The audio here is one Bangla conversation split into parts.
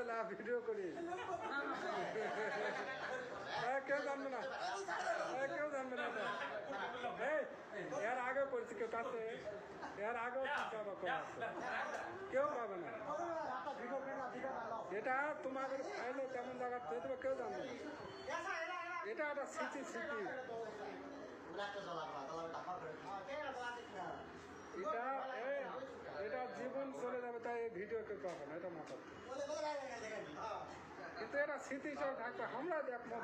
না ভিডিও করি কেউ জানবে না কেউ জানবে না এর আগেও করেছি কেউ কাছে এর আগেও কেউ পাবে না এটা তোমাদের ফাইলে তেমন জায়গা দেবে কেউ জানবে না এটা একটা স্মৃতি স্মৃতি এটা জীবন চলে যাবে তাই ভিডিও কেউ পাবে না এটা মাথা কিন্তু এটা স্মৃতি হিসাবে থাকবে আমরা দেখবো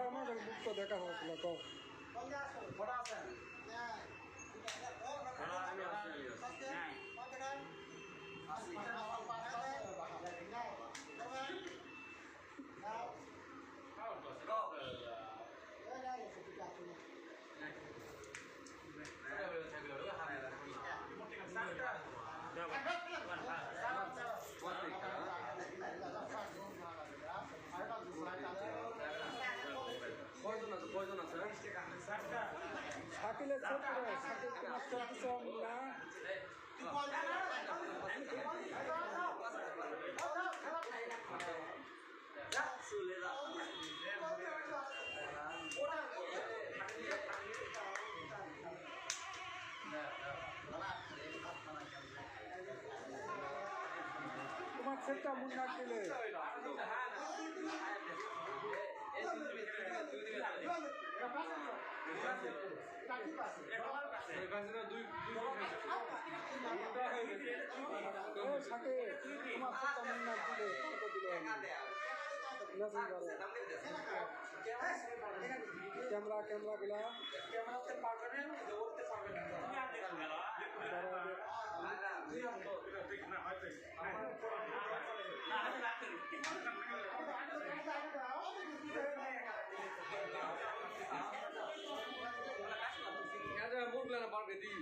আমাদের মুক্ত দেখা হচ্ছিল কম শাকিলের শাকিল তোমার চলতেছে তোমার সেটটা মুন্না দিলে ক্যামেরা ক্যামেরা গুলা মুরগুলা না পারবে দি